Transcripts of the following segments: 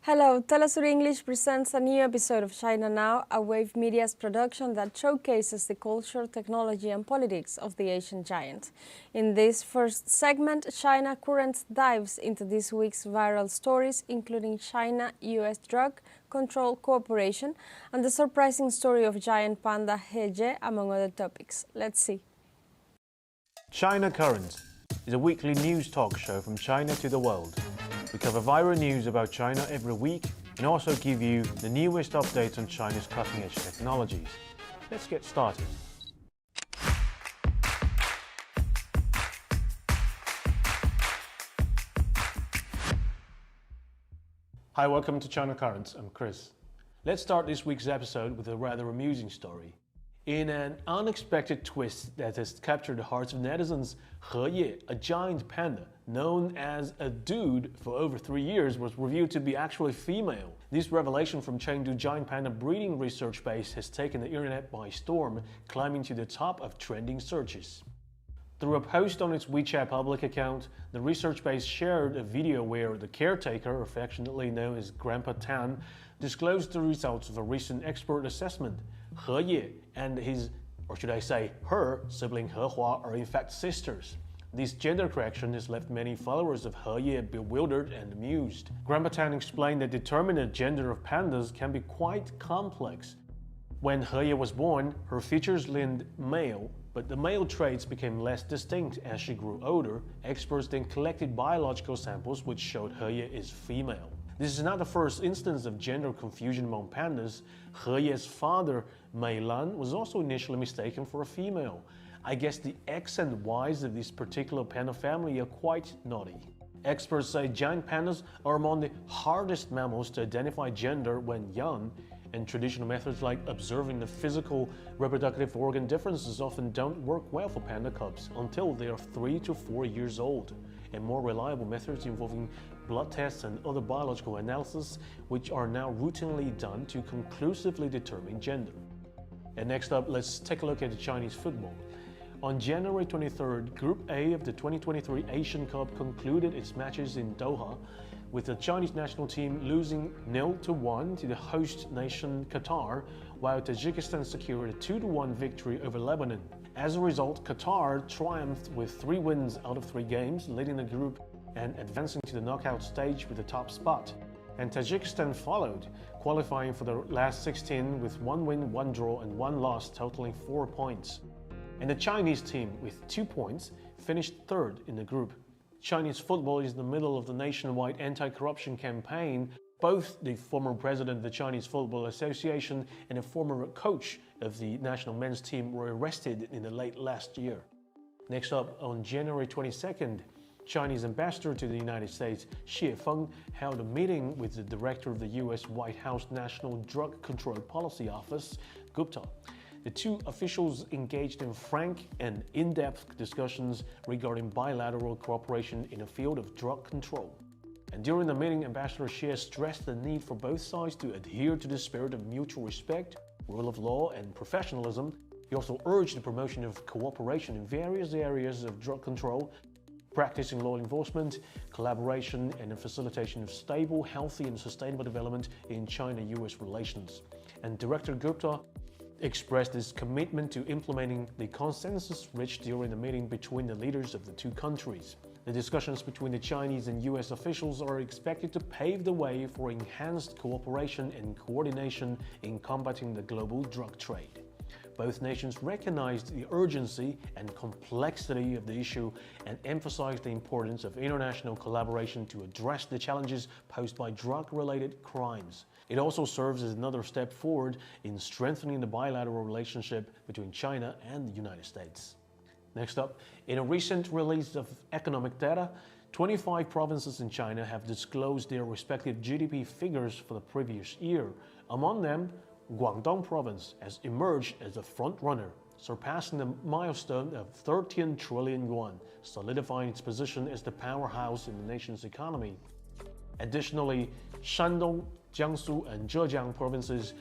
Hello, teleSUR English presents a new episode of China Now, a Wave Media's production that showcases the culture, technology and politics of the Asian giant. In this first segment, China Currents dives into this week's viral stories, including China-US drug control cooperation and the surprising story of giant panda He, among other topics. Let's see. China Currents is a weekly news talk show from China to the world. We cover viral news about China every week and also give you the newest updates on China's cutting-edge technologies. Let's get started. Hi, welcome to China Currents. I'm Chris. Let's start this week's episode with a rather amusing story. In an unexpected twist that has captured the hearts of netizens, He, a giant panda known as a dude for over 3 years, was revealed to be actually female. This revelation from Chengdu giant panda breeding research base has taken the internet by storm, climbing to the top of trending searches. Through a post on its WeChat public account, the research base shared a video where the caretaker, affectionately known as Grandpa Tan, disclosed the results of a recent expert assessment. He and his, or should I say her, sibling Hehua are in fact sisters. This gender correction has left many followers of He bewildered and amused. Grandpa Tan explained that determining the gender of pandas can be quite complex. When He was born, her features leaned male, but the male traits became less distinct as she grew older. Experts then collected biological samples which showed He is female. This is not the first instance of gender confusion among pandas. He's father, Mei Lan, was also initially mistaken for a female. I guess the X and Y's of this particular panda family are quite naughty. Experts say giant pandas are among the hardest mammals to identify gender when young, and traditional methods like observing the physical reproductive organ differences often don't work well for panda cubs until they are 3 to 4 years old, and more reliable methods involving blood tests and other biological analysis, which are now routinely done to conclusively determine gender. And next up, let's take a look at the Chinese football. On January 23rd, Group A of the 2023 Asian Cup concluded its matches in Doha, with the Chinese national team losing 0-1 to the host nation Qatar, while Tajikistan secured a 2-1 victory over Lebanon. As a result, Qatar triumphed with 3 wins out of 3 games, leading the group and advancing to the knockout stage with the top spot. And Tajikistan followed, qualifying for the last 16 with 1 win, 1 draw and 1 loss, totaling 4 points. And the Chinese team, with 2 points, finished third in the group. Chinese football is in the middle of the nationwide anti-corruption campaign. Both the former president of the Chinese Football Association and a former coach of the national men's team were arrested in the late last year. Next up, on January 22nd, Chinese ambassador to the United States, Xie Feng, held a meeting with the director of the U.S. White House National Drug Control Policy Office, Gupta. The two officials engaged in frank and in-depth discussions regarding bilateral cooperation in the field of drug control. And during the meeting, Ambassador Xie stressed the need for both sides to adhere to the spirit of mutual respect, rule of law, and professionalism. He also urged the promotion of cooperation in various areas of drug control, practicing law enforcement, collaboration, and the facilitation of stable, healthy, and sustainable development in China-US relations. And Director Gupta expressed his commitment to implementing the consensus reached during the meeting between the leaders of the two countries. The discussions between the Chinese and US officials are expected to pave the way for enhanced cooperation and coordination in combating the global drug trade. Both nations recognized the urgency and complexity of the issue and emphasized the importance of international collaboration to address the challenges posed by drug-related crimes. It also serves as another step forward in strengthening the bilateral relationship between China and the United States. Next up, in a recent release of economic data, 25 provinces in China have disclosed their respective GDP figures for the previous year. Among them, Guangdong province has emerged as a front-runner, surpassing the milestone of 13 trillion yuan, solidifying its position as the powerhouse in the nation's economy. Additionally, Shandong, Jiangsu, and Zhejiang provinces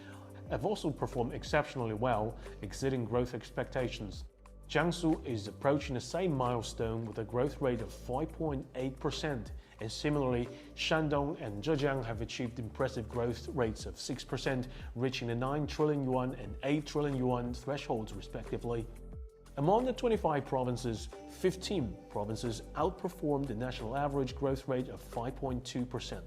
have also performed exceptionally well, exceeding growth expectations. Jiangsu is approaching the same milestone with a growth rate of 5.8%, And similarly, Shandong and Zhejiang have achieved impressive growth rates of 6%, reaching the 9 trillion yuan and 8 trillion yuan thresholds respectively. Among the 25 provinces, 15 provinces outperformed the national average growth rate of 5.2%.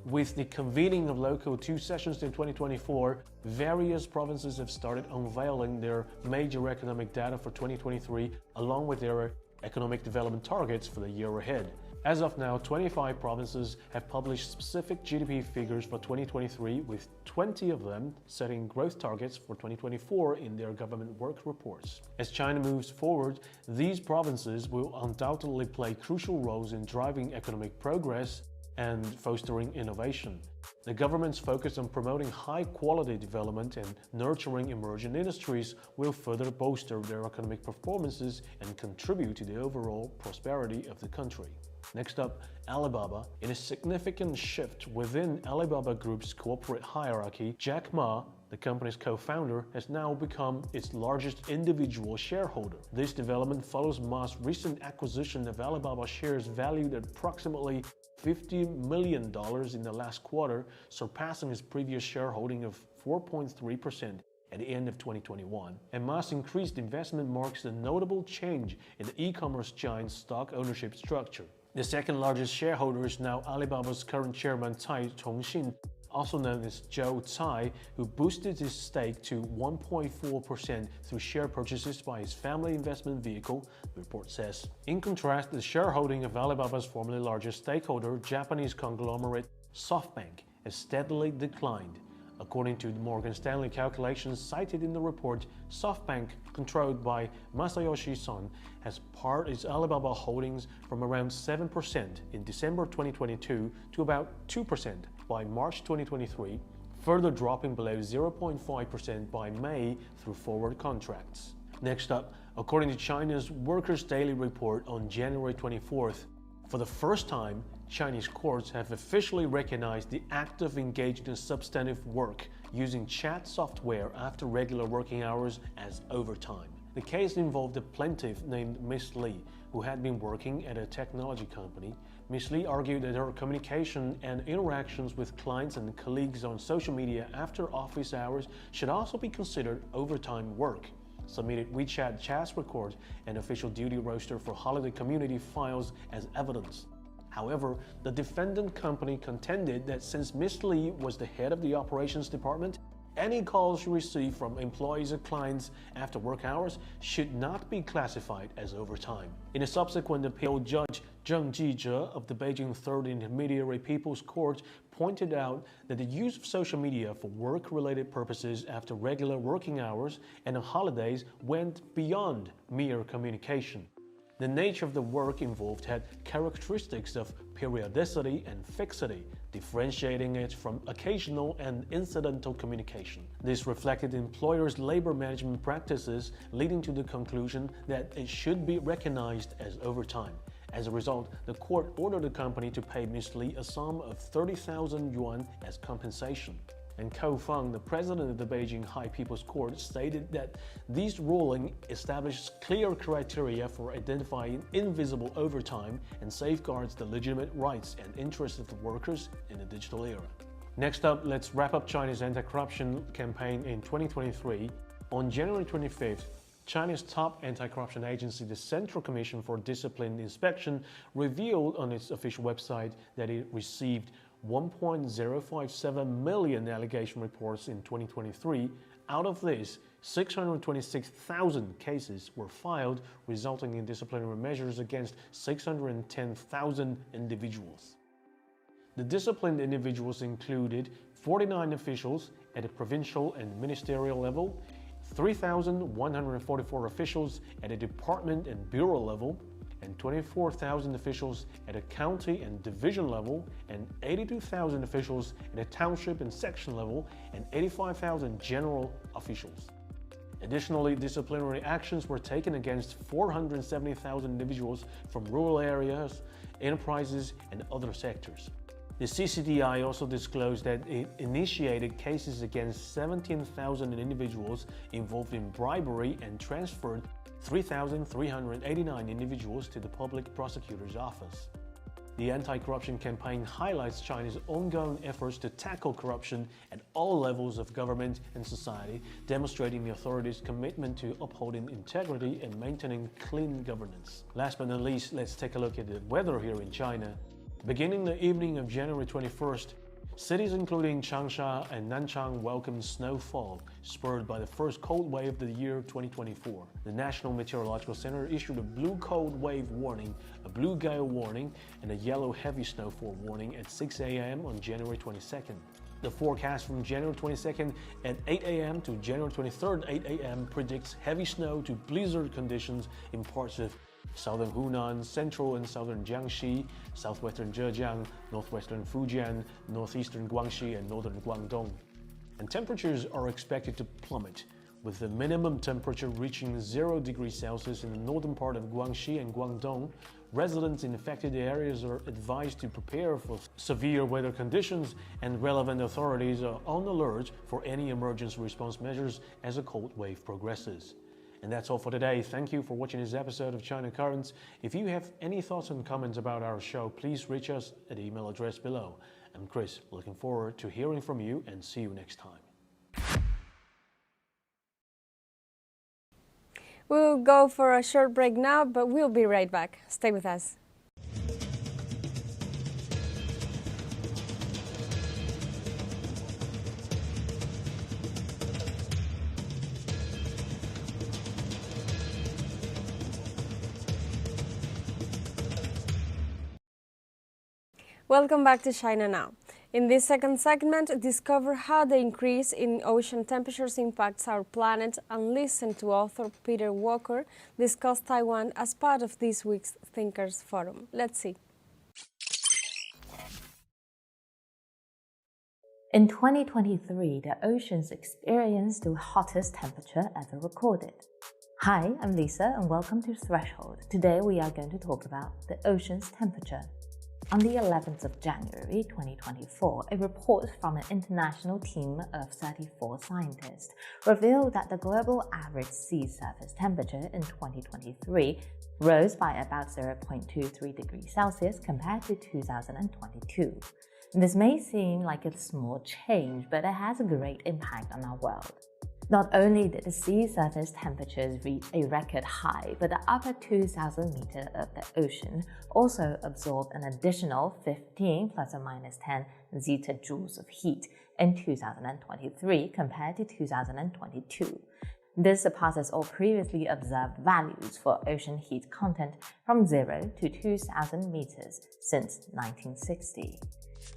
With the convening of local two sessions in 2024, various provinces have started unveiling their major economic data for 2023, along with their economic development targets for the year ahead. As of now, 25 provinces have published specific GDP figures for 2023, with 20 of them setting growth targets for 2024 in their government work reports. As China moves forward, these provinces will undoubtedly play crucial roles in driving economic progress and fostering innovation. The government's focus on promoting high-quality development and nurturing emerging industries will further bolster their economic performances and contribute to the overall prosperity of the country. Next up, Alibaba. In a significant shift within Alibaba Group's corporate hierarchy, Jack Ma, the company's co-founder, has now become its largest individual shareholder. This development follows Ma's recent acquisition of Alibaba shares valued at approximately $50 million in the last quarter, surpassing his previous shareholding of 4.3% at the end of 2021. And Ma's increased investment marks a notable change in the e-commerce giant's stock ownership structure. The second largest shareholder is now Alibaba's current chairman Cai Chongxin, also known as Zhou Cai, who boosted his stake to 1.4% through share purchases by his family investment vehicle, the report says. In contrast, the shareholding of Alibaba's formerly largest stakeholder, Japanese conglomerate SoftBank, has steadily declined. According to the Morgan Stanley calculations cited in the report, SoftBank, controlled by Masayoshi Son, has pared its Alibaba holdings from around 7% in December 2022 to about 2% by March 2023, further dropping below 0.5% by May through forward contracts. Next up, according to China's Workers' Daily Report on January 24th, for the first time, Chinese courts have officially recognized the act of engaging in substantive work using chat software after regular working hours as overtime. The case involved a plaintiff named Miss Li, who had been working at a technology company. Miss Li argued that her communication and interactions with clients and colleagues on social media after office hours should also be considered overtime work. Submitted WeChat chat record and official duty roster for holiday community files as evidence. However, the defendant company contended that since Ms. Li was the head of the operations department, any calls she received from employees or clients after work hours should not be classified as overtime. In a subsequent appeal, Judge Zheng Jizhe of the Beijing Third Intermediary People's Court pointed out that the use of social media for work-related purposes after regular working hours and on holidays went beyond mere communication. The nature of the work involved had characteristics of periodicity and fixity, differentiating it from occasional and incidental communication. This reflected employers' labor management practices, leading to the conclusion that it should be recognized as overtime. As a result, the court ordered the company to pay Ms. Li a sum of 30,000 yuan as compensation. And Kou Feng, the president of the Beijing High People's Court, stated that this ruling establishes clear criteria for identifying invisible overtime and safeguards the legitimate rights and interests of the workers in the digital era. Next up, let's wrap up China's anti-corruption campaign in 2023. On January 25th, China's top anti-corruption agency, the Central Commission for Discipline Inspection, revealed on its official website that it received 1.057 million allegation reports in 2023. Out of this, 626,000 cases were filed, resulting in disciplinary measures against 610,000 individuals. The disciplined individuals included 49 officials at the provincial and ministerial level, 3,144 officials at a department and bureau level, and 24,000 officials at a county and division level, and 82,000 officials at a township and section level, and 85,000 general officials. Additionally, disciplinary actions were taken against 470,000 individuals from rural areas, enterprises, and other sectors. The CCDI also disclosed that it initiated cases against 17,000 individuals involved in bribery and transferred 3,389 individuals to the public prosecutor's office. The anti-corruption campaign highlights China's ongoing efforts to tackle corruption at all levels of government and society, demonstrating the authorities' commitment to upholding integrity and maintaining clean governance. Last but not least, let's take a look at the weather here in China. Beginning the evening of January 21st, cities including Changsha and Nanchang welcomed snowfall, spurred by the first cold wave of the year 2024. The National Meteorological Center issued a blue cold wave warning, a blue gale warning, and a yellow heavy snowfall warning at 6 a.m. on January 22nd. The forecast from January 22nd at 8 a.m. to January 23rd at 8 a.m. predicts heavy snow to blizzard conditions in parts of southern Hunan, central and southern Jiangxi, southwestern Zhejiang, northwestern Fujian, northeastern Guangxi, and northern Guangdong. And temperatures are expected to plummet, with the minimum temperature reaching 0 degrees Celsius in the northern part of Guangxi and Guangdong. Residents in affected areas are advised to prepare for severe weather conditions, and relevant authorities are on alert for any emergency response measures as a cold wave progresses. And that's all for today. Thank you for watching this episode of China Currents. If you have any thoughts and comments about our show, please reach us at the email address below. I'm Chris, looking forward to hearing from you, and see you next time. We'll go for a short break now, but we'll be right back. Stay with us. Welcome back to China Now. In this second segment, discover how the increase in ocean temperatures impacts our planet and listen to author Peter Walker discuss Taiwan as part of this week's Thinkers Forum. Let's see. In 2023, the oceans experienced the hottest temperature ever recorded. Hi, I'm Lisa and welcome to Threshold. Today we are going to talk about the ocean's temperature. On the 11th of January 2024, a report from an international team of 34 scientists revealed that the global average sea surface temperature in 2023 rose by about 0.23 degrees Celsius compared to 2022. This may seem like a small change, but it has a great impact on our world. Not only did the sea surface temperatures reach a record high, but the upper 2,000 meters of the ocean also absorbed an additional 15 plus or minus 10 zetajoules of heat in 2023 compared to 2022. This surpasses all previously observed values for ocean heat content from 0 to 2,000 meters since 1960.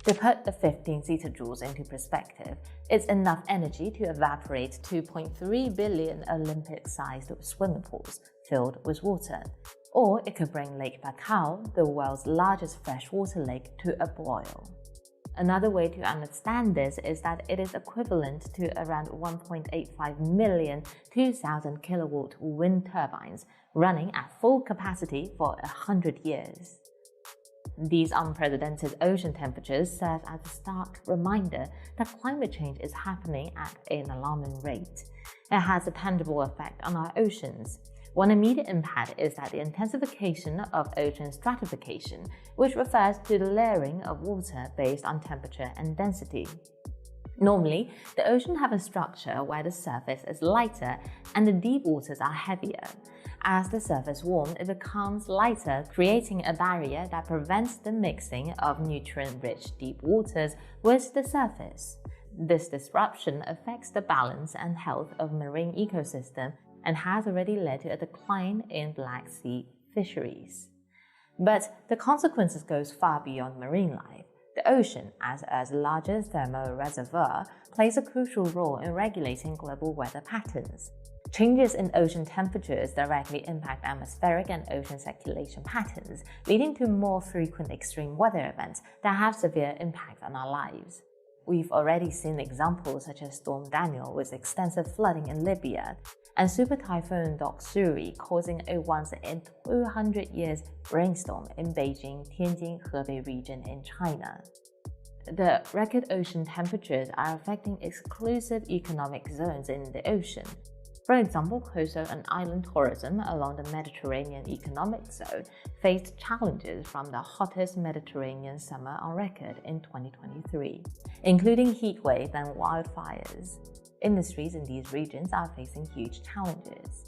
To put the 15 zetajoules into perspective, it's enough energy to evaporate 2.3 billion Olympic-sized swimming pools filled with water. Or it could bring Lake Baikal, the world's largest freshwater lake, to a boil. Another way to understand this is that it is equivalent to around 1.85 million 2,000 kilowatt wind turbines running at full capacity for 100 years. These unprecedented ocean temperatures serve as a stark reminder that climate change is happening at an alarming rate. It has a tangible effect on our oceans. One immediate impact is that the intensification of ocean stratification, which refers to the layering of water based on temperature and density. Normally, the ocean have a structure where the surface is lighter and the deep waters are heavier. As the surface warms, it becomes lighter, creating a barrier that prevents the mixing of nutrient-rich deep waters with the surface. This disruption affects the balance and health of marine ecosystem and has already led to a decline in Black Sea fisheries. But the consequences goes far beyond marine life. The ocean, as the largest thermal reservoir, plays a crucial role in regulating global weather patterns. Changes in ocean temperatures directly impact atmospheric and ocean circulation patterns, leading to more frequent extreme weather events that have severe impact on our lives. We've already seen examples such as Storm Daniel with extensive flooding in Libya, and Super Typhoon Doksuri causing a once-in-200 years rainstorm in Beijing, Tianjin, Hebei region in China. The record ocean temperatures are affecting exclusive economic zones in the ocean. For example, coastal and island tourism along the Mediterranean Economic Zone faced challenges from the hottest Mediterranean summer on record in 2023, including heat waves and wildfires. Industries in these regions are facing huge challenges.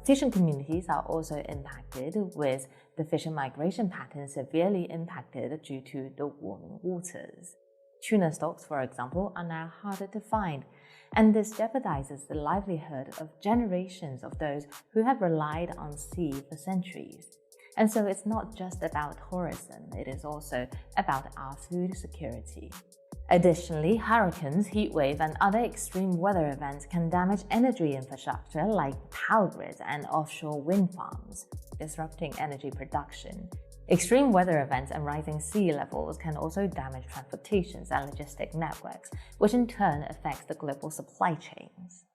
Fishing communities are also impacted, with the fishing migration pattern severely impacted due to the warming waters. Tuna stocks, for example, are now harder to find, and this jeopardizes the livelihood of generations of those who have relied on sea for centuries. And so it's not just about tourism, it is also about our food security. Additionally, hurricanes, heat wave, and other extreme weather events can damage energy infrastructure like power grids and offshore wind farms, disrupting energy production. Extreme weather events and rising sea levels can also damage transportations and logistic networks, which in turn affects the global supply chains.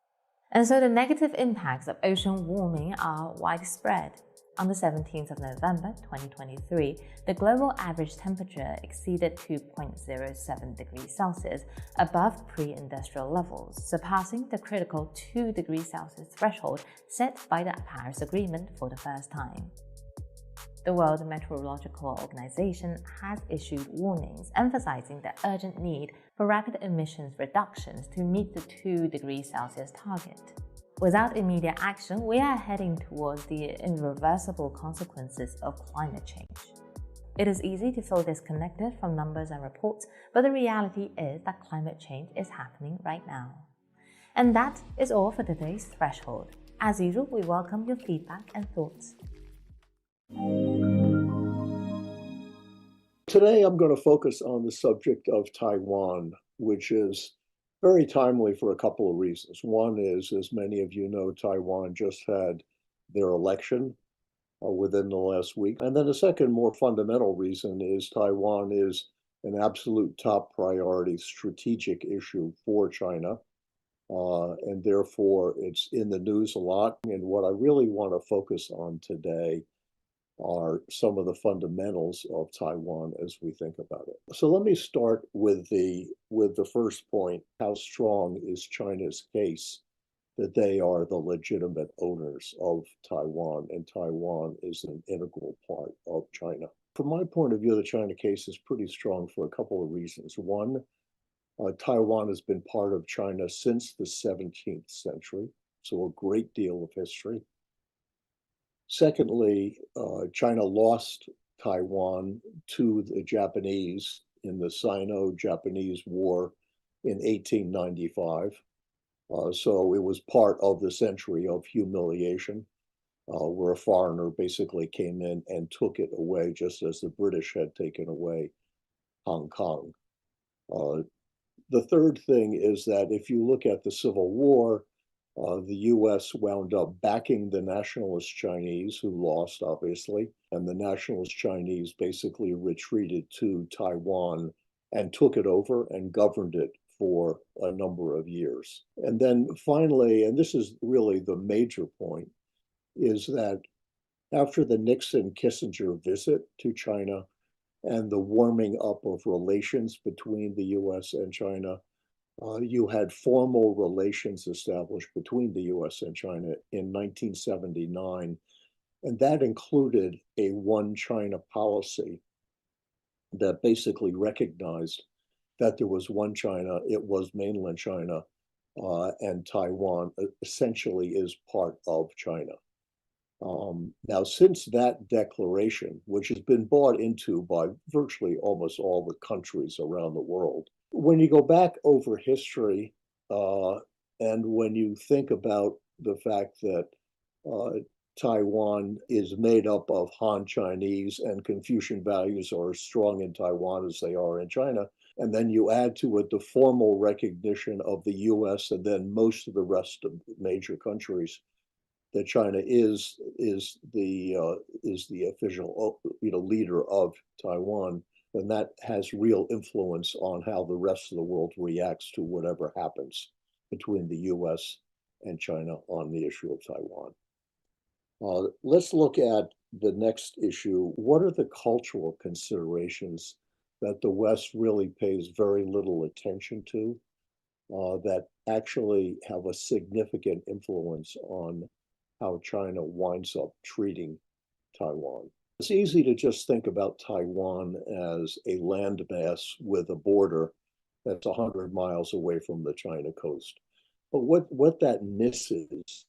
And so the negative impacts of ocean warming are widespread. On the 17th of November 2023, the global average temperature exceeded 2.07 degrees Celsius above pre-industrial levels, surpassing the critical 2 degrees Celsius threshold set by the Paris Agreement for the first time. The World Meteorological Organization has issued warnings emphasizing the urgent need for rapid emissions reductions to meet the 2 degrees Celsius target. Without immediate action, we are heading towards the irreversible consequences of climate change. It is easy to feel disconnected from numbers and reports, but the reality is that climate change is happening right now. And that is all for today's Threshold. As usual, we welcome your feedback and thoughts. Today, I'm going to focus on the subject of Taiwan, which is very timely for a couple of reasons. One is, as many of you know, Taiwan just had their election within the last week. And then a second, more fundamental reason is Taiwan is an absolute top priority strategic issue for China. And therefore, it's in the news a lot. And what I really want to focus on today are some of the fundamentals of Taiwan as we think about it. So let me start with the first point. How strong is China's case that they are the legitimate owners of Taiwan, and Taiwan is an integral part of China? From my point of view, the China case is pretty strong for a couple of reasons. One, Taiwan has been part of China since the 17th century, so a great deal of history. Secondly, China lost Taiwan to the Japanese in the Sino-Japanese War in 1895. So it was part of the century of humiliation, where a foreigner basically came in and took it away, just as the British had taken away Hong Kong. The third thing is that if you look at the Civil War, the US wound up backing the nationalist Chinese, who lost, obviously, and the nationalist Chinese basically retreated to Taiwan and took it over and governed it for a number of years. And then finally, and this is really the major point, is that after the Nixon-Kissinger visit to China and the warming up of relations between the US and China, you had formal relations established between the US and China in 1979, and that included a one China policy that basically recognized that there was one China, it was mainland China, and Taiwan essentially is part of China. Now, since that declaration, which has been bought into by virtually almost all the countries around the world, when you go back over history, and when you think about the fact that Taiwan is made up of Han Chinese and Confucian values are as strong in Taiwan as they are in China, and then you add to it the formal recognition of the US and then most of the rest of the major countries that China is the official leader of Taiwan, and that has real influence on how the rest of the world reacts to whatever happens between the US and China on the issue of Taiwan. Let's look at the next issue. What are the cultural considerations that the West really pays very little attention to? that actually have a significant influence on how China winds up treating Taiwan. It's easy to just think about Taiwan as a landmass with a border that's 100 miles away from the China coast. But what that misses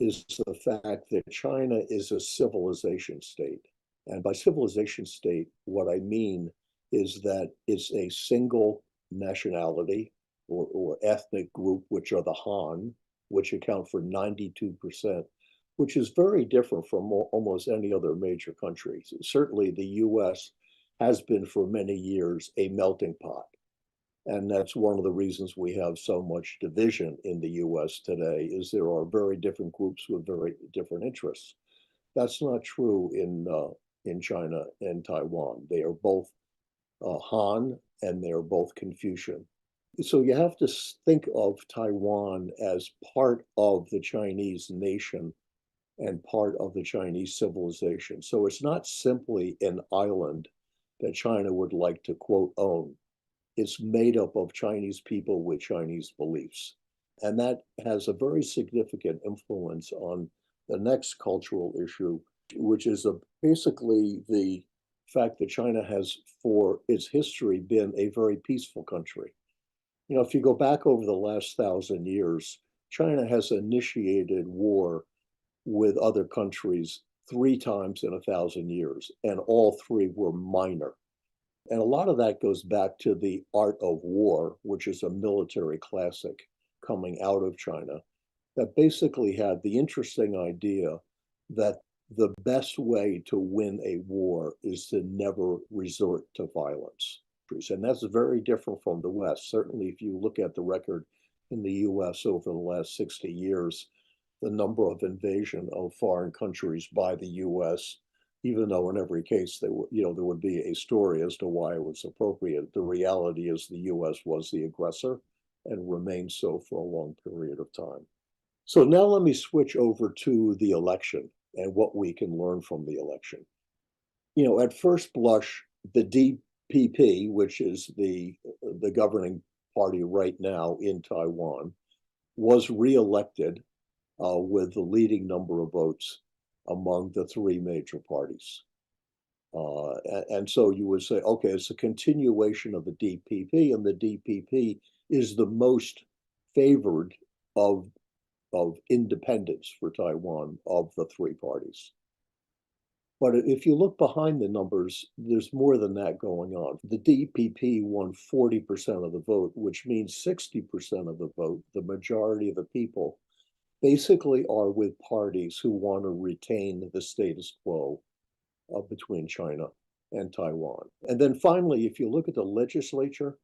is the fact that China is a civilization state. And by civilization state, what I mean is that it's a single nationality or ethnic group, which are the Han, which account for 92%, which is very different from almost any other major country. Certainly, the US has been for many years a melting pot. And that's one of the reasons we have so much division in the US today, is there are very different groups with very different interests. That's not true in China and Taiwan. They are both Han and they are both Confucian. So you have to think of Taiwan as part of the Chinese nation and part of the Chinese civilization. So it's not simply an island that China would like to, quote, own. It's made up of Chinese people with Chinese beliefs. And that has a very significant influence on the next cultural issue, which is basically the fact that China has, for its history, been a very peaceful country. You know, if you go back over the last 1,000 years, China has initiated war with other countries 3 times in 1,000 years, and all 3 were minor. And a lot of that goes back to the art of war, which is a military classic coming out of China, that basically had the interesting idea that the best way to win a war is to never resort to violence. And that's very different from the West. Certainly, if you look at the record in the US over the last 60 years, the number of invasion of foreign countries by the US, even though in every case there would be a story as to why it was appropriate, the reality is the US was the aggressor and remained so for a long period of time. So now let me switch over to the election and what we can learn from the election. You know, at first blush, the DPP, which is the governing party right now in Taiwan, was reelected with the leading number of votes among the 3 major parties. And so you would say, okay, it's a continuation of the DPP, and the DPP is the most favored of independence for Taiwan of the 3 parties. But if you look behind the numbers, there's more than that going on. The DPP won 40% of the vote, which means 60% of the vote, the majority of the people, basically are with parties who want to retain the status quo between China and Taiwan. And then finally, if you look at the legislature,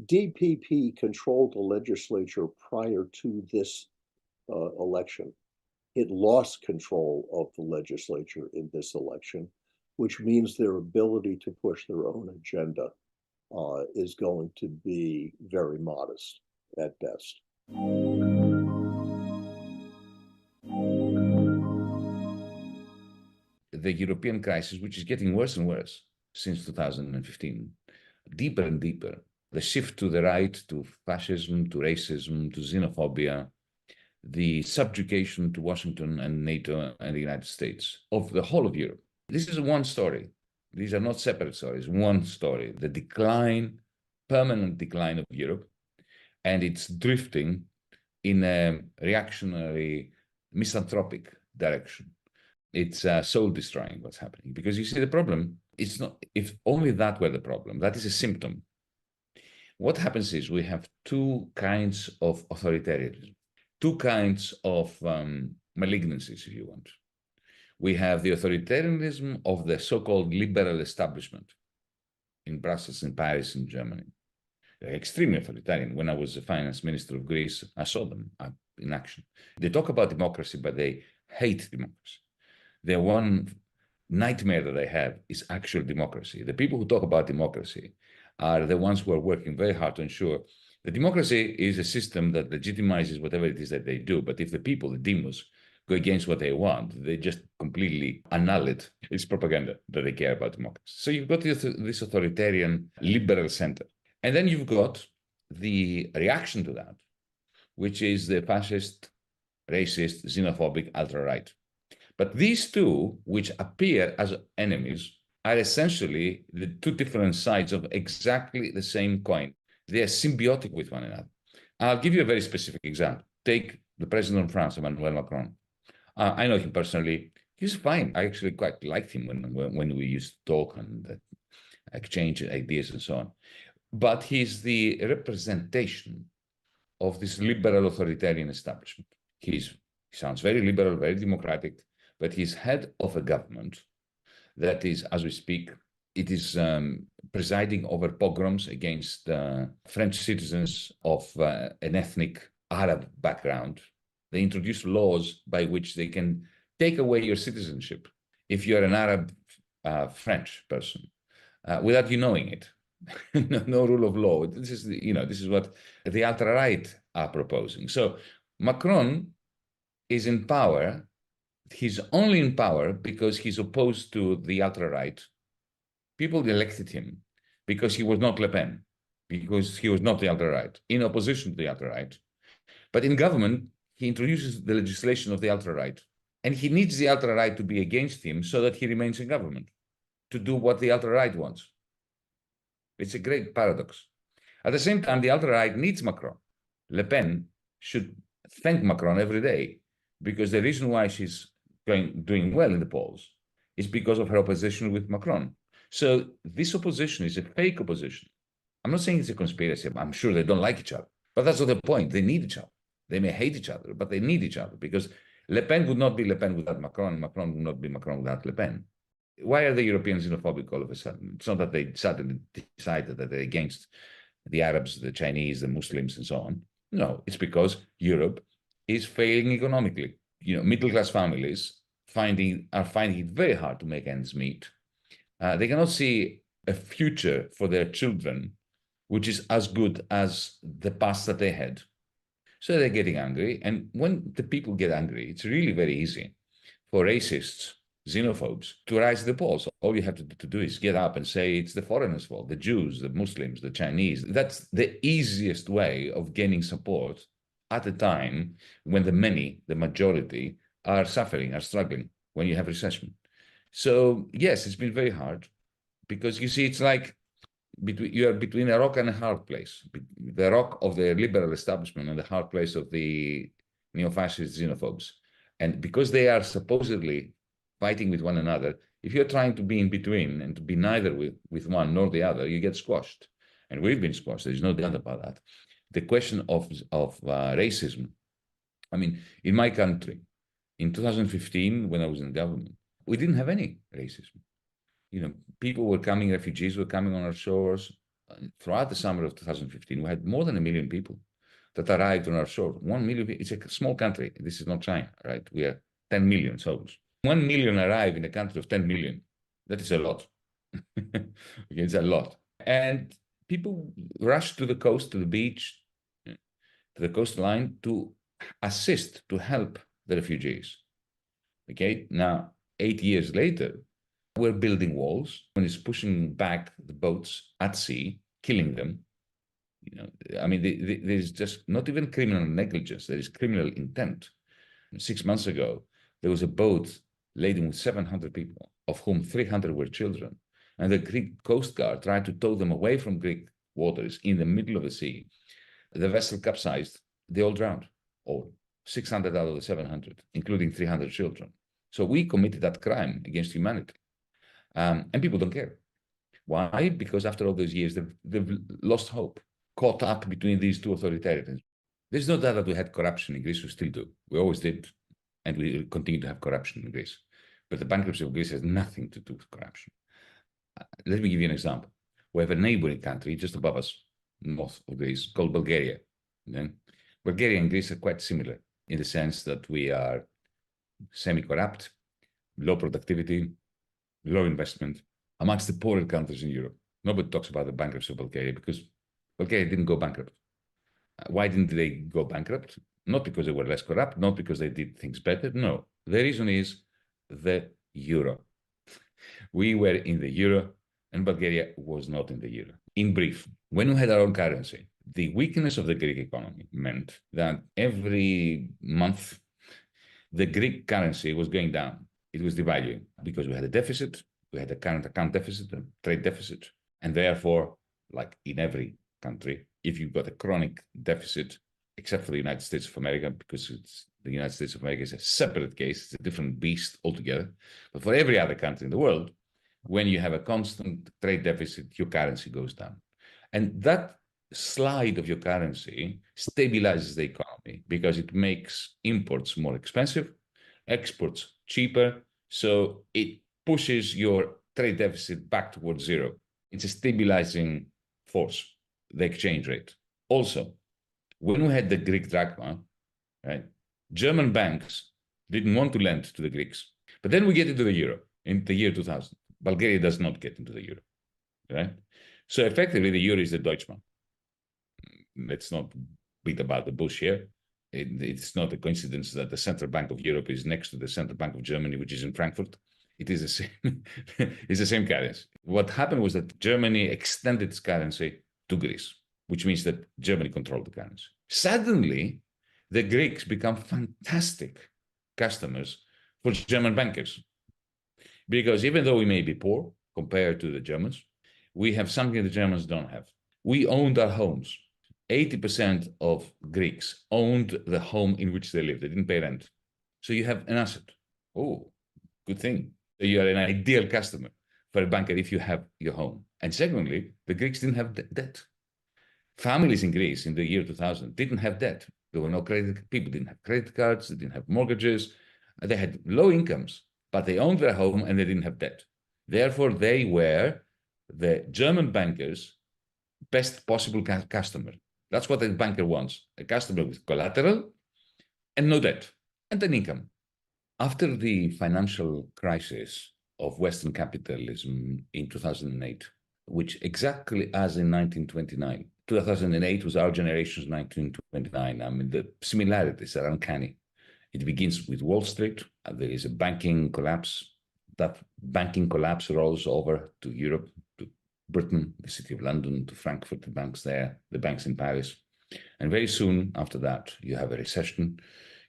DPP controlled the legislature prior to this election. It lost control of the legislature in this election, which means their ability to push their own agenda is going to be very modest at best. The European crisis, which is getting worse and worse since 2015, deeper and deeper, the shift to the right, to fascism, to racism, to xenophobia, the subjugation to Washington and NATO and the United States of the whole of Europe. This is one story. These are not separate stories, one story. The decline, permanent decline of Europe, and it's drifting in a reactionary, misanthropic direction. It's soul destroying what's happening, because you see the problem, it's not, if only that were the problem, that is a symptom. What happens is we have 2 kinds of authoritarianism, 2 kinds of malignancies, if you want. We have the authoritarianism of the so-called liberal establishment in Brussels, in Paris, in Germany. They're extremely authoritarian. When I was the finance minister of Greece, I saw them in action. They talk about democracy, but they hate democracy. The one nightmare that they have is actual democracy. The people who talk about democracy are the ones who are working very hard to ensure that democracy is a system that legitimizes whatever it is that they do. But if the people, the demos, go against what they want, they just completely annul it. It's propaganda that they care about democracy. So you've got this authoritarian liberal center. And then you've got the reaction to that, which is the fascist, racist, xenophobic alt-right. But these two, which appear as enemies, are essentially the two different sides of exactly the same coin. They are symbiotic with one another. I'll give you a very specific example. Take the president of France, Emmanuel Macron. I know him personally. He's fine. I actually quite liked him when we used to talk and exchange ideas and so on. But he's the representation of this liberal authoritarian establishment. He sounds very liberal, very democratic, but he's head of a government that is, as we speak, it is presiding over pogroms against French citizens of an ethnic Arab background. They introduce laws by which they can take away your citizenship if you're an Arab French person without you knowing it. No rule of law. This is what the alt-right are proposing. So Macron is in power. He's only in power because he's opposed to the alt-right. People elected him because he was not Le Pen, because he was not the alt-right, in opposition to the alt-right. But in government, he introduces the legislation of the alt-right. And he needs the alt-right to be against him so that he remains in government, to do what the alt-right wants. It's a great paradox. At the same time, the alt-right needs Macron. Le Pen should thank Macron every day, because the reason why she's doing well in the polls is because of her opposition with Macron. So this opposition is a fake opposition. I'm not saying it's a conspiracy. I'm sure they don't like each other, but that's not the point. They need each other. They may hate each other, but they need each other, because Le Pen would not be Le Pen without Macron. Macron would not be Macron without Le Pen. Why are the Europeans xenophobic all of a sudden? It's not that they suddenly decided that they're against the Arabs, the Chinese, the Muslims, and so on. No, it's because Europe is failing economically. Middle-class families are finding it very hard to make ends meet. They cannot see a future for their children, which is as good as the past that they had. So they're getting angry. And when the people get angry, it's really very easy for racists, xenophobes, to rise to the polls. All you have to do is get up and say it's the foreigners' fault, the Jews, the Muslims, the Chinese. That's the easiest way of gaining support at a time when the majority, are suffering, are struggling, when you have recession. So yes, it's been very hard, because you see, it's like you are between a rock and a hard place. The rock of the liberal establishment and the hard place of the neo-fascist xenophobes. And because they are supposedly fighting with one another, if you're trying to be in between and to be neither with one nor the other, you get squashed. And we've been squashed. There's no doubt about that. The question of racism, I mean, in my country, in 2015, when I was in government, we didn't have any racism. People were coming, refugees were coming on our shores. Throughout the summer of 2015, we had more than 1 million people that arrived on our shore. 1 million, it's a small country. This is not China, right? We are 10 million souls. 1 million arrive in a country of 10 million. That is a lot. It's a lot. And people rushed to the coast, to the beach, to the coastline to assist, to help the refugees. Okay, now 8 years later, we're building walls, and it's pushing back the boats at sea, killing them. There's just not even criminal negligence, there is criminal intent. 6 months ago, there was a boat laden with 700 people, of whom 300 were children. And the Greek Coast Guard tried to tow them away from Greek waters in the middle of the sea. The vessel capsized, they all drowned, all 600 out of the 700, including 300 children. So we committed that crime against humanity. And people don't care. Why? Because after all those years, they've lost hope, caught up between these two authoritarians. There's no doubt that we had corruption in Greece. We still do. We always did. And we continue to have corruption in Greece. But the bankruptcy of Greece has nothing to do with corruption. Let me give you an example. We have a neighboring country just above us, north of Greece, called Bulgaria. Bulgaria and Greece are quite similar in the sense that we are semi-corrupt, low productivity, low investment, amongst the poorer countries in Europe. Nobody talks about the bankruptcy of Bulgaria because Bulgaria didn't go bankrupt. Why didn't they go bankrupt? Not because they were less corrupt, not because they did things better. No, the reason is the euro. We were in the euro and Bulgaria was not in the euro. In brief, when we had our own currency, The weakness of the Greek economy meant that every month the Greek currency was going down. It was devaluing because we had a deficit, we had a current account deficit, a trade deficit, and therefore, like in every country, if you've got a chronic deficit, except for the United States of America, because the United States of America is a separate case, it's a different beast altogether. But for every other country in the world, when you have a constant trade deficit, your currency goes down. And that slide of your currency stabilizes the economy because it makes imports more expensive, exports cheaper, so it pushes your trade deficit back towards zero. It's a stabilizing force, the exchange rate. Also, when we had the Greek drachma, right, German banks didn't want to lend to the Greeks, but then we get into the euro in the year 2000. Bulgaria does not get into the euro, right? So effectively, the euro is the Deutschmark. Let's not beat about the bush here. It's not a coincidence that the Central Bank of Europe is next to the Central Bank of Germany, which is in Frankfurt. It is the same. It's the same currency. What happened was that Germany extended its currency to Greece, which means that Germany controlled the currency. Suddenly, the Greeks become fantastic customers for German bankers. Because even though we may be poor compared to the Germans, we have something the Germans don't have. We owned our homes. 80% of Greeks owned the home in which they lived. They didn't pay rent. So you have an asset. Oh, good thing. You are an ideal customer for a banker if you have your home. And secondly, the Greeks didn't have debt. Families in Greece in the year 2000 didn't have debt. There were no credit. People didn't have credit cards. They didn't have mortgages. They had low incomes, but they owned their home and they didn't have debt. Therefore, they were the German bankers' best possible customer. That's what a banker wants, a customer with collateral and no debt and an income. After the financial crisis of Western capitalism in 2008, which exactly as in 1929, 2008 was our generation's 1929. I mean, the similarities are uncanny. It begins with Wall Street. There is a banking collapse. That banking collapse rolls over to Europe, to Britain, the city of London, to Frankfurt, the banks there, the banks in Paris. And very soon after that, you have a recession.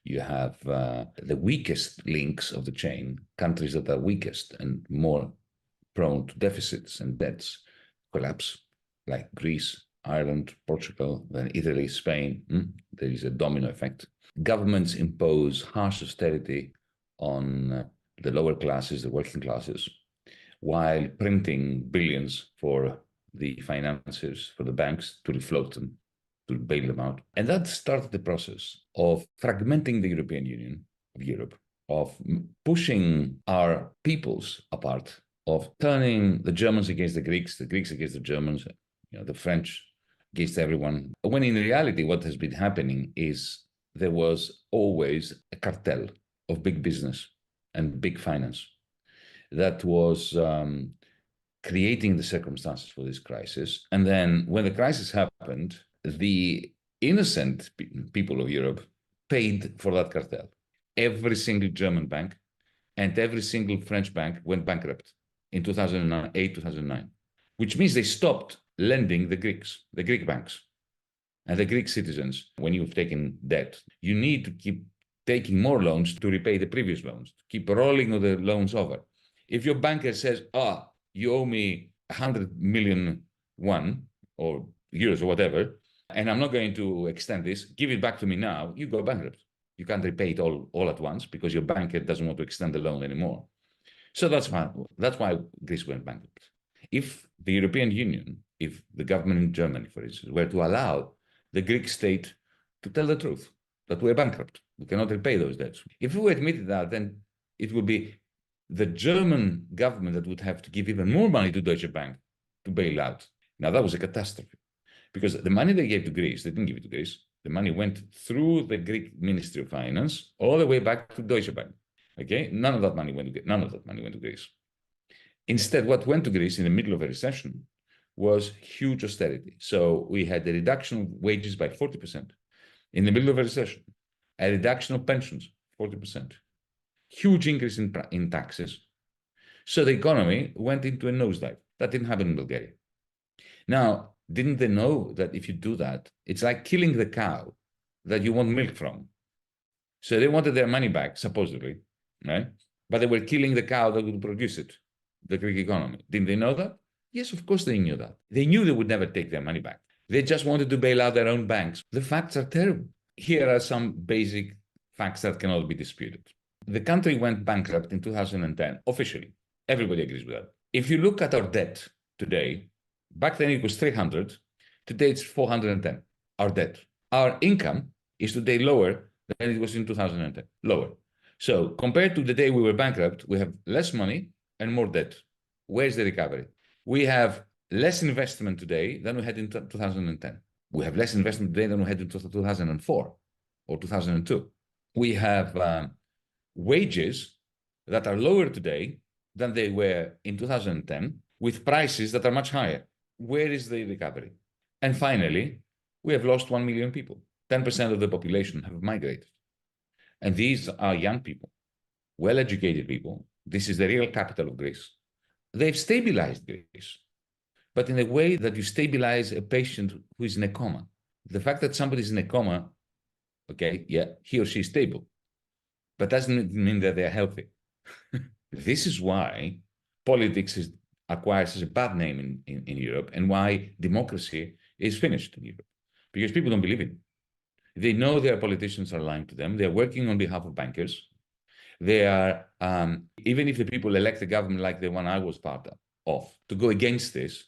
You have the weakest links of the chain, countries that are weakest and more prone to deficits and debts collapse, like Greece, Ireland, Portugal, then Italy, Spain. There is a domino effect. Governments impose harsh austerity on the lower classes, the working classes, while printing billions for the financiers, for the banks to refloat them, to bail them out. And that started the process of fragmenting the European Union, of Europe, of pushing our peoples apart, of turning the Germans against the Greeks against the Germans, the French against everyone. When in reality, what has been happening is there was always a cartel of big business and big finance that was creating the circumstances for this crisis. And then when the crisis happened, the innocent people of Europe paid for that cartel. Every single German bank and every single French bank went bankrupt in 2008, 2009, which means they stopped lending the Greeks, the Greek banks and the Greek citizens. When you've taken debt, you need to keep taking more loans to repay the previous loans, to keep rolling the loans over. If your banker says, you owe me 100 million or euros or whatever, and I'm not going to extend this, give it back to me now, you go bankrupt. You can't repay it all at once because your banker doesn't want to extend the loan anymore. So that's why Greece went bankrupt. If the European Union, if the government in Germany, for instance, were to allow the Greek state to tell the truth, that we're bankrupt, we cannot repay those debts. If we admitted that, then it would be the German government that would have to give even more money to Deutsche Bank to bail out. Now, that was a catastrophe because the money they gave to Greece, they didn't give it to Greece. The money went through the Greek Ministry of Finance all the way back to Deutsche Bank. Okay, none of that money went to Greece. Instead, what went to Greece in the middle of a recession was huge austerity. So we had a reduction of wages by 40% in the middle of a recession, a reduction of pensions, 40%, huge increase in taxes. So the economy went into a nosedive. That didn't happen in Bulgaria. Now, Didn't they know that if you do that, it's like killing the cow that you want milk from? So they wanted their money back, supposedly, right? But they were killing the cow that would produce it, the Greek economy. Didn't they know that? Yes, of course they knew that. They knew they would never take their money back. They just wanted to bail out their own banks. The facts are terrible. Here are some basic facts that cannot be disputed. The country went bankrupt in 2010, officially. Everybody agrees with that. If you look at our debt today, back then it was 300, today it's 410, our debt. Our income is today lower than it was in 2010, lower. So compared to the day we were bankrupt, we have less money and more debt. Where's the recovery? We have less investment today than we had in 2010. We have less investment today than we had in 2004 or 2002. We have wages that are lower today than they were in 2010, with prices that are much higher. Where is the recovery? And finally, we have lost 1 million people. 10% of the population have migrated. And these are young people, well-educated people. This is the real capital of Greece. They've stabilized Greece, but in a way that you stabilize a patient who is in a coma. The fact that somebody is in a coma, okay, yeah, he or she is stable, but doesn't mean that they're healthy. This is why politics acquires such a bad name in Europe, and why democracy is finished in Europe, because people don't believe it. They know their politicians are lying to them. They're working on behalf of bankers. They are, even if the people elect a government like the one I was part of, to go against this,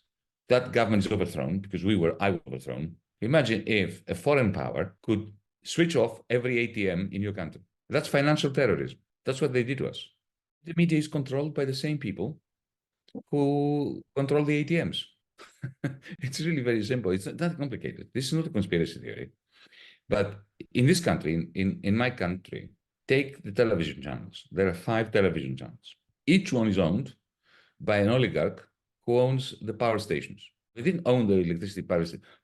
that government is overthrown because I was overthrown. Imagine if a foreign power could switch off every ATM in your country. That's financial terrorism. That's what they did to us. The media is controlled by the same people who control the ATMs. It's really very simple. It's not that complicated. This is not a conspiracy theory. But in this country, in my country, take the television channels. There are 5 television channels. Each one is owned by an oligarch who owns the power stations. They didn't own the electricity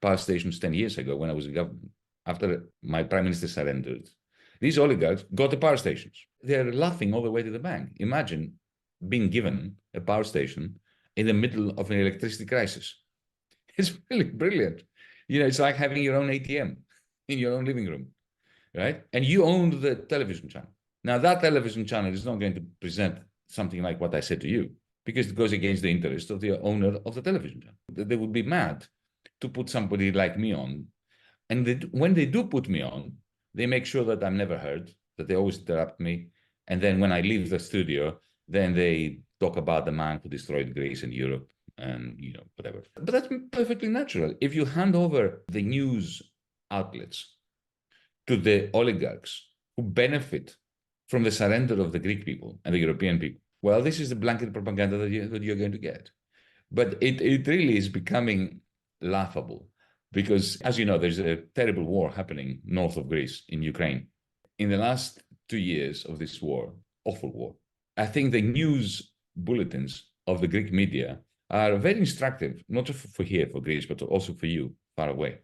power stations 10 years ago when I was in government, after my prime minister surrendered. These oligarchs got the power stations. They're laughing all the way to the bank. Imagine being given a power station in the middle of an electricity crisis. It's really brilliant. It's like having your own ATM in your own living room, right? And you own the television channel. Now, that television channel is not going to present something like what I said to you, because it goes against the interest of the owner of the television channel. They would be mad to put somebody like me on. And when they do put me on, they make sure that I'm never heard, that they always interrupt me. And then when I leave the studio, then they talk about the man who destroyed Greece and Europe and, whatever. But that's perfectly natural. If you hand over the news outlets to the oligarchs who benefit from the surrender of the Greek people and the European people, well, this is the blanket propaganda that you're going to get. But it really is becoming laughable because, as you know, there's a terrible war happening north of Greece in Ukraine. In the last 2 years of this war, awful war, I think the news bulletins of the Greek media are very instructive, not just for here, for Greece, but also for you far away.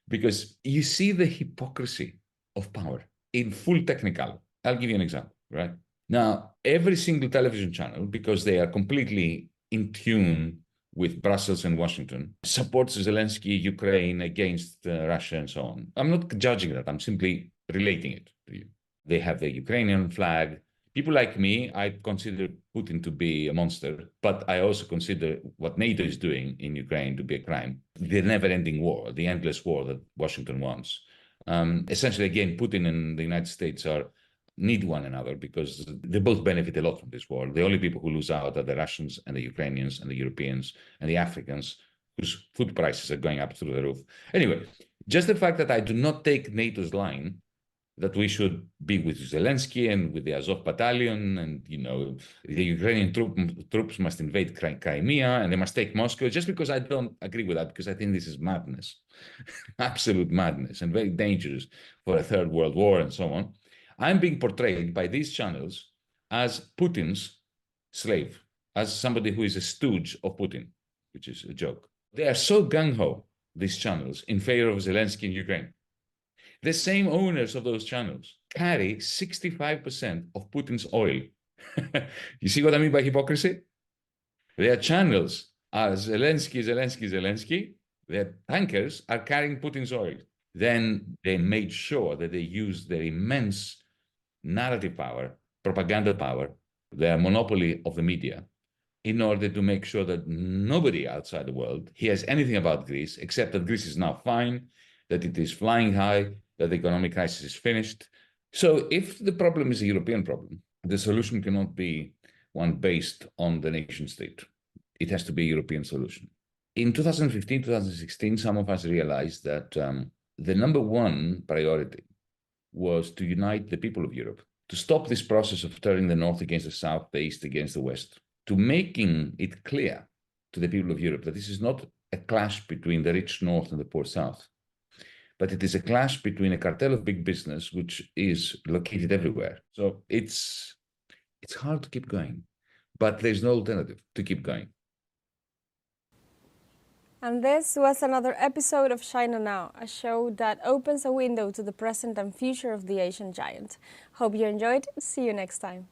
Because you see the hypocrisy of power in full technical. I'll give you an example, right? Now, every single television channel, because they are completely in tune with Brussels and Washington, supports Zelensky, Ukraine against Russia and so on. I'm not judging that. I'm simply relating it to you. They have the Ukrainian flag. People like me, I consider Putin to be a monster, but I also consider what NATO is doing in Ukraine to be a crime. The never-ending war, the endless war that Washington wants. Essentially, again, Putin and the United States need one another because they both benefit a lot from this war. The only people who lose out are the Russians and the Ukrainians and the Europeans and the Africans, whose food prices are going up through the roof. Anyway, just the fact that I do not take NATO's line that we should be with Zelensky and with the Azov battalion, and the Ukrainian troops must invade Crimea and they must take Moscow, just because I don't agree with that, because I think this is madness, absolute madness, and very dangerous for a third world war and so on. I'm being portrayed by these channels as Putin's slave, as somebody who is a stooge of Putin, which is a joke. They are so gung-ho, these channels, in favor of Zelensky in Ukraine. The same owners of those channels carry 65% of Putin's oil. You see what I mean by hypocrisy? Their channels are Zelensky, Zelensky, Zelensky, Their tankers are carrying Putin's oil. Then they made sure that they used their immense narrative power, propaganda power, their monopoly of the media, in order to make sure that nobody outside the world hears anything about Greece, except that Greece is now fine, that it is flying high, that the economic crisis is finished. So if the problem is a European problem, the solution cannot be one based on the nation state. It has to be a European solution. In 2015, 2016, some of us realized that the number one priority was to unite the people of Europe, to stop this process of turning the North against the South, the East against the West, to making it clear to the people of Europe that this is not a clash between the rich North and the poor South, but it is a clash between a cartel of big business, which is located everywhere. So it's hard to keep going, but there's no alternative to keep going. And this was another episode of China Now, a show that opens a window to the present and future of the Asian giant. Hope you enjoyed. See you next time.